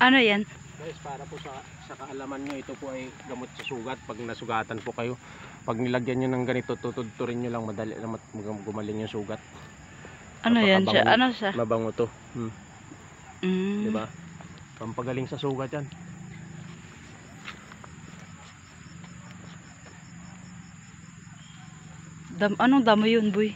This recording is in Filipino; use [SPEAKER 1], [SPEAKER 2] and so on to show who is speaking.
[SPEAKER 1] Ano yan?
[SPEAKER 2] Guys, para po sa kaalaman nyo, ito po ay gamot sa sugat. Pag nasugatan po kayo, pag nilagyan nyo ng ganito, tutudturin nyo lang, madali lang gumaling yung sugat.
[SPEAKER 1] Ano yan siya? Ano siya?
[SPEAKER 2] Mabango to.
[SPEAKER 1] Mm.
[SPEAKER 2] Diba? Pampagaling sa sugat yan.
[SPEAKER 1] Anong damo yun, boy?